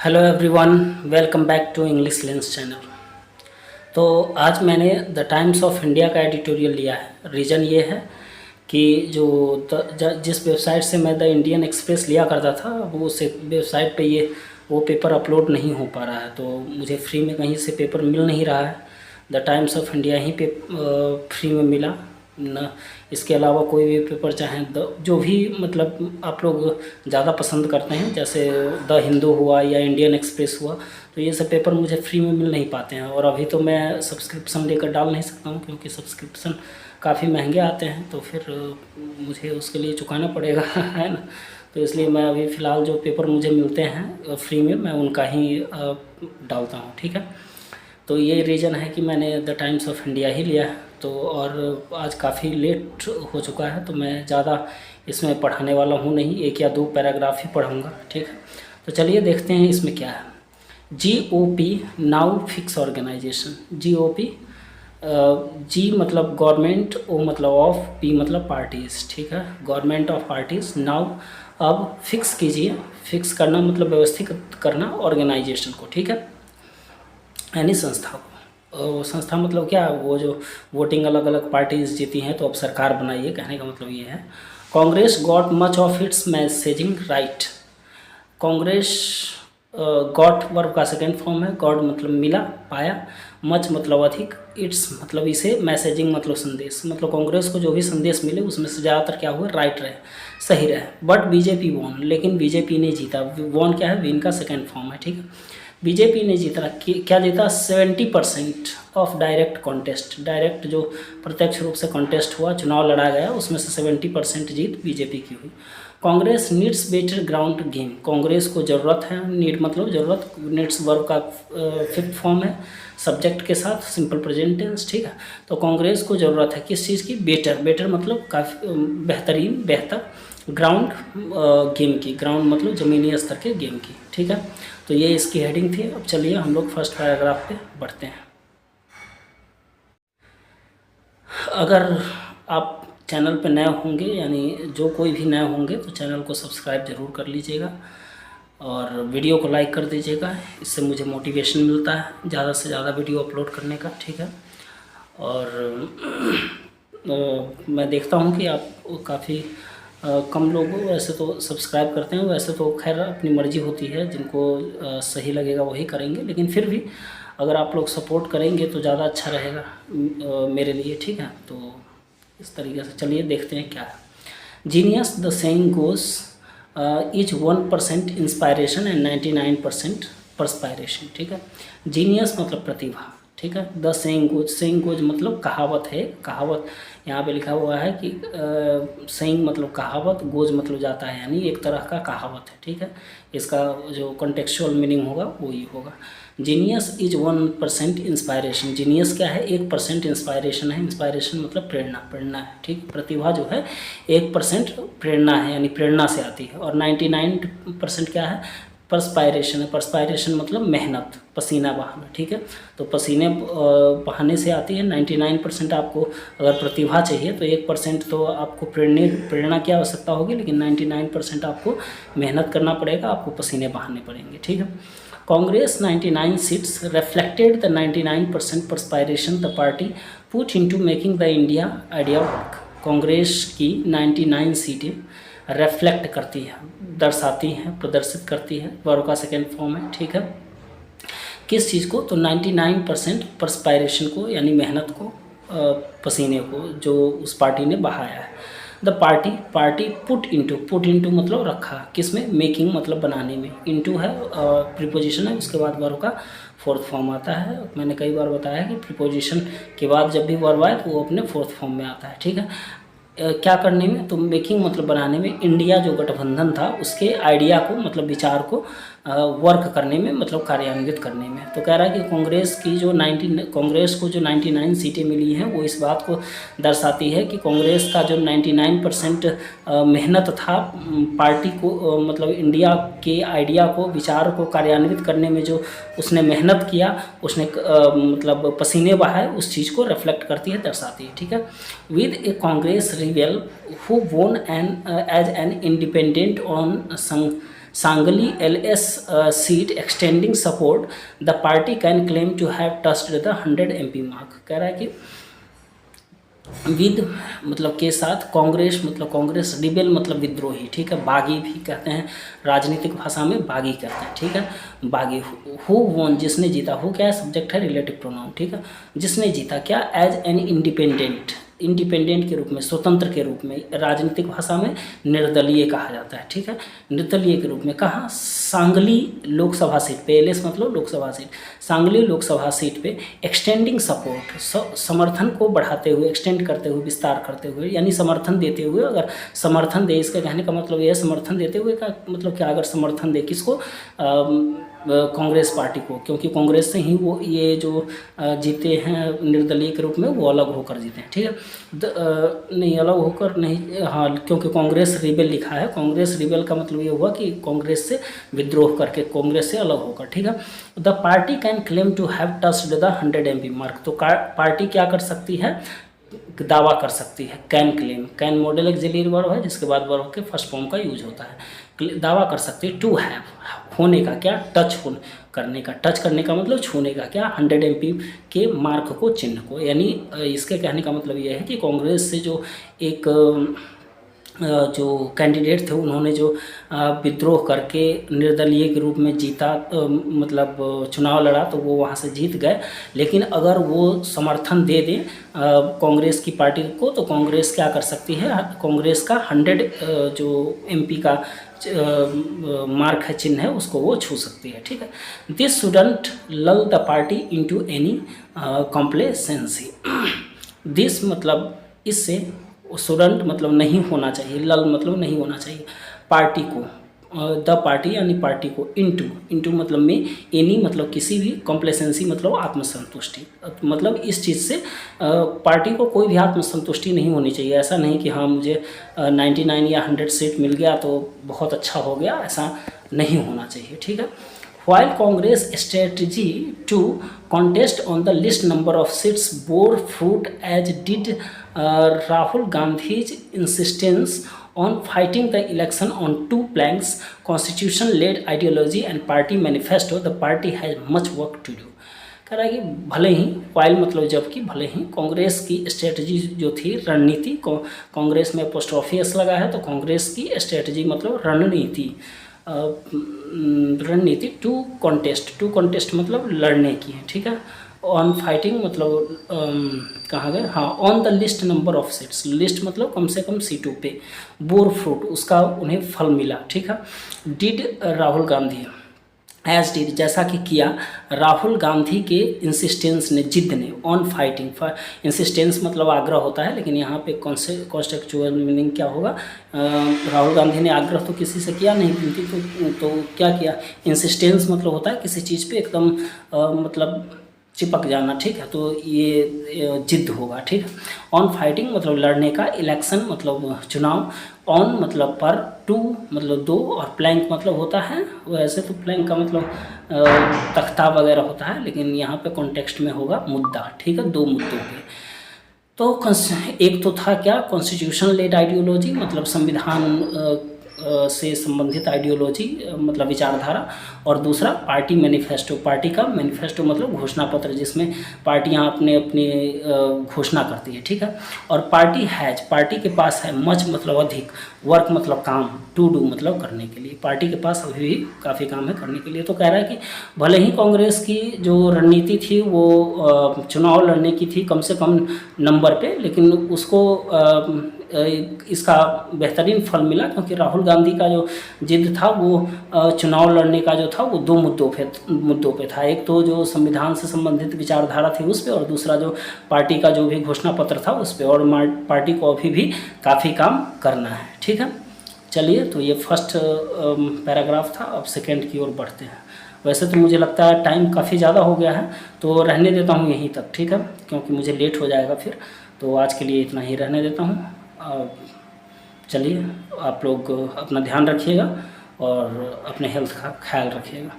Hello everyone, welcome back to English lens channel. तो आज मैंने द टाइम्स ऑफ इंडिया का एडिटोरियल लिया है। रीज़न ये है कि जिस वेबसाइट से मैं द इंडियन एक्सप्रेस लिया करता था वो उस वेबसाइट पे वो पेपर अपलोड नहीं हो पा रहा है, तो मुझे फ्री में कहीं से पेपर मिल नहीं रहा है। द टाइम्स ऑफ इंडिया ही पे फ्री में मिला न। इसके अलावा कोई भी पेपर चाहे जो भी मतलब आप लोग ज़्यादा पसंद करते हैं, जैसे द हिंदू हुआ या इंडियन एक्सप्रेस हुआ, तो ये सब पेपर मुझे फ्री में मिल नहीं पाते हैं। और अभी तो मैं सब्सक्रिप्शन लेकर डाल नहीं सकता हूँ क्योंकि सब्सक्रिप्शन काफ़ी महंगे आते हैं, तो फिर मुझे उसके लिए चुकाना पड़ेगा है ना। तो इसलिए मैं अभी फ़िलहाल जो पेपर मुझे मिलते हैं फ्री में मैं उनका ही डालता हूँ, ठीक है। तो ये रीज़न है कि मैंने द टाइम्स ऑफ इंडिया ही लिया है। तो और आज काफ़ी लेट हो चुका है, तो मैं ज़्यादा इसमें पढ़ाने वाला हूँ नहीं, एक या दो पैराग्राफ ही पढ़ूँगा, ठीक है। तो चलिए देखते हैं इसमें क्या है। GOP now fix organisation. GOP, G मतलब गवर्नमेंट, ओ मतलब ऑफ, पी मतलब पार्टीज़, ठीक है। गवर्नमेंट ऑफ पार्टीज़ नाउ अब फिक्स कीजिए। फिक्स करना मतलब व्यवस्थित करना ऑर्गेनाइजेशन को, ठीक है, यानी संस्था को। संस्था मतलब क्या, वो जो वोटिंग अलग अलग पार्टीज जीती हैं तो अब सरकार बनाइए, कहने का मतलब ये है। Congress got much of its messaging right. Congress got verb का सेकेंड फॉर्म है। गॉड मतलब मिला, पाया, मच मतलब अधिक, इट्स मतलब इसे, मैसेजिंग मतलब संदेश। मतलब कांग्रेस को जो भी संदेश मिले उसमें से ज़्यादातर क्या हुआ, राइट रहे, सही रहे। बट बीजेपी वॉन, लेकिन बीजेपी ने जीता। वॉन क्या है, विन का सेकेंड फॉर्म है, ठीक है। बीजेपी ने जीता, क्या जीता, 70% ऑफ डायरेक्ट कॉन्टेस्ट। डायरेक्ट जो प्रत्यक्ष रूप से कॉन्टेस्ट हुआ, चुनाव लड़ा गया, उसमें से 70% जीत बीजेपी की हुई। Congress needs better ground game. Congress को ज़रूरत है, नीड मतलब ज़रूरत, नीड्स वर्ब का फिफ्थ फॉर्म है सब्जेक्ट के साथ, सिंपल प्रेजेंट टेंस, ठीक है। तो कांग्रेस को ज़रूरत है किस चीज़ की, बेटर। बेटर मतलब काफ़ी बेहतरीन, बेहतर, ग्राउंड गेम की। ग्राउंड मतलब ज़मीनी स्तर के गेम की, ठीक है। तो ये इसकी हेडिंग थी। अब चलिए हम लोग फर्स्ट पैराग्राफ पे बढ़ते हैं। अगर आप चैनल पे नए होंगे, यानी जो कोई भी नए होंगे, तो चैनल को सब्सक्राइब ज़रूर कर लीजिएगा और वीडियो को लाइक कर दीजिएगा। इससे मुझे मोटिवेशन मिलता है ज़्यादा से ज़्यादा वीडियो अपलोड करने का, ठीक है। और मैं देखता हूँ कि आप काफ़ी कम लोग वैसे तो सब्सक्राइब करते हैं। वैसे तो खैर अपनी मर्ज़ी होती है, जिनको सही लगेगा वही करेंगे, लेकिन फिर भी अगर आप लोग सपोर्ट करेंगे तो ज़्यादा अच्छा रहेगा मेरे लिए, ठीक है। तो इस तरीके से चलिए देखते हैं क्या है। Genius the saying goes is 1% inspiration and 99% perspiration, ठीक है। जीनियस मतलब प्रतिभा, ठीक है। The saying goes, saying goes मतलब कहावत है। कहावत यहाँ पे लिखा हुआ है कि सेइंग मतलब कहावत, गोज मतलब जाता है, यानी एक तरह का कहावत है, ठीक है। इसका जो कॉन्टेक्चुअल मीनिंग होगा वो ये होगा। Genius is 1% inspiration. जीनियस क्या है, 1% इंस्पायरेशन है। इंस्पायरेशन मतलब प्रेरणा, प्रेरणा है, ठीक। प्रतिभा जो है 1% प्रेरणा है, यानी प्रेरणा से आती है। और 99% क्या है, परस्पायरेशन है। परस्पायरेशन मतलब मेहनत, पसीना बहाना, ठीक है। तो पसीने बहाने से आती है। 99% आपको अगर प्रतिभा चाहिए तो 1% तो आपको प्रेरणा की आवश्यकता होगी, लेकिन 99% आपको मेहनत करना पड़ेगा, आपको पसीने बहाने पड़ेंगे, ठीक है। Congress 99 seats reflected the 99% perspiration the party put into making the India idea work। Congress की 99 सीटें रिफ्लेक्ट करती है, दर्शाती हैं, प्रदर्शित करती है, वर्ब का सेकेंड फॉर्म है, ठीक है। किस चीज़ को, तो 99% परस्पायरेशन को, यानी मेहनत को, पसीने को जो उस पार्टी ने बहाया है। द पार्टी पुट इनटू मतलब रखा, किसमें, मेकिंग मतलब बनाने में, इनटू है प्रीपोजिशन है, उसके बाद वर्ब का फोर्थ फॉर्म आता है। मैंने कई बार बताया कि प्रीपोजिशन के बाद जब भी वर्ब आए तो वो अपने फोर्थ फॉर्म में आता है, ठीक है। क्या करने में, तो मेकिंग मतलब बनाने में, इंडिया जो गठबंधन था उसके आइडिया को मतलब विचार को वर्क करने में, मतलब कार्यान्वित करने में। तो कह रहा है कि कांग्रेस को जो 99 सीटें मिली हैं वो इस बात को दर्शाती है कि कांग्रेस का जो 99% मेहनत था पार्टी को, मतलब इंडिया के आइडिया को, विचार को कार्यान्वित करने में जो उसने मेहनत किया, उसने मतलब पसीने बहाए, उस चीज़ को रिफ्लेक्ट करती है, दर्शाती है, ठीक है। With a Congress rebel who won as an independent on Sangli LS seat extending support the party can claim to have touched the 100 MP mark. कह रहा है कि विद मतलब के साथ कांग्रेस मतलब कांग्रेस, रिबेल मतलब विद्रोही, ठीक है, बागी भी कहते हैं राजनीतिक भाषा में, बागी कहते हैं, ठीक है, बागी। हु वोन जिसने जीता, हु क्या है सब्जेक्ट है, रिलेटिव प्रोनाउन, ठीक है, जिसने जीता क्या, एज एन इंडिपेंडेंट, इंडिपेंडेंट के रूप में, स्वतंत्र के रूप में, राजनीतिक भाषा में निर्दलीय कहा जाता है, ठीक है, निर्दलीय के रूप में। कहाँ, सांगली लोकसभा सीट पे, एलएस मतलब लोकसभा सीट, सांगली लोकसभा सीट पे एक्सटेंडिंग सपोर्ट, समर्थन को बढ़ाते हुए, एक्सटेंड करते हुए, विस्तार करते हुए, यानी समर्थन देते हुए। अगर समर्थन दे, इसका कहने का मतलब यह है समर्थन देते हुए का मतलब क्या, अगर समर्थन दे किसको, कांग्रेस पार्टी को, क्योंकि कांग्रेस से ही वो ये जो जीते हैं निर्दलीय के रूप में, वो अलग होकर जीते हैं, ठीक है, नहीं अलग होकर नहीं, हाँ, क्योंकि कांग्रेस रिबेल लिखा है, कांग्रेस रिबेल का मतलब ये हुआ कि कांग्रेस से विद्रोह करके, कांग्रेस से अलग होकर, ठीक है। The party can claim to have touched the 100 MP mark. तो पार्टी क्या कर सकती है, दावा कर सकती है, can claim, can modal auxiliary verb है जिसके बाद वर्ब के फर्स्ट फॉर्म का यूज होता है, दावा कर सकती है, टू हैव होने का क्या, टच करने का, टच करने का मतलब छूने का क्या, 100 MP के मार्क को, चिन्ह को। यानी इसके कहने का मतलब यह है कि कांग्रेस से जो एक जो कैंडिडेट थे उन्होंने जो विद्रोह करके निर्दलीय के रूप में जीता, मतलब चुनाव लड़ा, तो वो वहाँ से जीत गए। लेकिन अगर वो समर्थन दे दें कांग्रेस की पार्टी को, तो कांग्रेस क्या कर सकती है, कांग्रेस का 100 जो MP का मार्क है, चिन्ह है, उसको वो छू सकती है, ठीक है। दिस शुडंट लल the party into any complacency. This मतलब इससे, शुडंट मतलब नहीं होना चाहिए, लल मतलब नहीं होना चाहिए, पार्टी को, द पार्टी यानी पार्टी को, इनटू मतलब में, एनी मतलब किसी भी, कॉम्प्लेसेंसी मतलब आत्मसंतुष्टि, मतलब इस चीज़ से पार्टी को कोई भी आत्मसंतुष्टि नहीं होनी चाहिए। ऐसा नहीं कि हाँ मुझे 99 या 100 सीट मिल गया तो बहुत अच्छा हो गया, ऐसा नहीं होना चाहिए, ठीक है। While Congress strategy to contest on the least number of seats bore fruit, as did Rahul Gandhi's insistence on fighting the election on two planks, constitution-led ideology and party manifesto, the party has much work to do. कह रहा है कि भले ही, while मतलब जबकि, भले ही कांग्रेस की strategy जो थी, रणनीति, कांग्रेस में अपोस्ट्रोफी एस लगा है, तो कांग्रेस की स्ट्रेटजी मतलब रणनीति, रणनीति टू कॉन्टेस्ट मतलब लड़ने की है, ठीक है। ऑन फाइटिंग मतलब कहाँ गए, हाँ, on the list number of seats, list मतलब कम से कम सीटों पे, बोर फ्रूट उसका उन्हें फल मिला, ठीक है। Did Rahul Gandhi, as did जैसा कि किया, राहुल गांधी के इंसिस्टेंस ने, जिद ने, ऑन फाइटिंग, इंसिस्टेंस मतलब आग्रह होता है, लेकिन यहाँ पे कॉन्टेक्चुअल मीनिंग क्या होगा, राहुल गांधी ने आग्रह तो किसी से किया नहीं, क्योंकि तो क्या किया, इंसिस्टेंस मतलब होता है किसी चीज़ पे एकदम मतलब चिपक जाना, ठीक है, तो ये जिद होगा, ठीक है। ऑन फाइटिंग मतलब लड़ने का, इलेक्शन मतलब चुनाव, ऑन मतलब पर, टू मतलब दो, और प्लैंक मतलब होता है, वैसे तो प्लैंक का मतलब तख्ता वगैरह होता है, लेकिन यहाँ पे कॉन्टेक्स्ट में होगा मुद्दा, ठीक है, दो मुद्दों पे। तो एक तो था क्या, कॉन्स्टिट्यूशन लेड आइडियोलॉजी मतलब संविधान से संबंधित आइडियोलॉजी मतलब विचारधारा, और दूसरा पार्टी मैनिफेस्टो, पार्टी का मैनिफेस्टो मतलब घोषणा पत्र, जिसमें पार्टियां अपने अपने घोषणा करती है, ठीक है। और पार्टी हैज, पार्टी के पास है, मच मतलब अधिक, वर्क मतलब काम, टू डू मतलब करने के लिए, पार्टी के पास अभी भी काफ़ी काम है करने के लिए। तो कह रहा है कि भले ही कांग्रेस की जो रणनीति थी वो चुनाव लड़ने की थी कम से कम नंबर पे, लेकिन उसको इसका बेहतरीन फल मिला, क्योंकि राहुल गांधी का जो जिद था वो चुनाव लड़ने का जो था वो दो मुद्दों पे था। एक तो जो संविधान से संबंधित विचारधारा थी उस पे, और दूसरा जो पार्टी का जो भी घोषणा पत्र था उस पे, और पार्टी को अभी भी काफ़ी काम करना है, ठीक है। चलिए, तो ये फर्स्ट पैराग्राफ था, अब सेकेंड की ओर बढ़ते हैं। वैसे तो मुझे लगता है टाइम काफ़ी ज़्यादा हो गया है, तो रहने देता हूँ यहीं तक, ठीक है, क्योंकि मुझे लेट हो जाएगा फिर, तो आज के लिए इतना ही रहने देता हूँ। चलिए, आप लोग अपना ध्यान रखिएगा और अपने हेल्थ का ख्याल रखिएगा।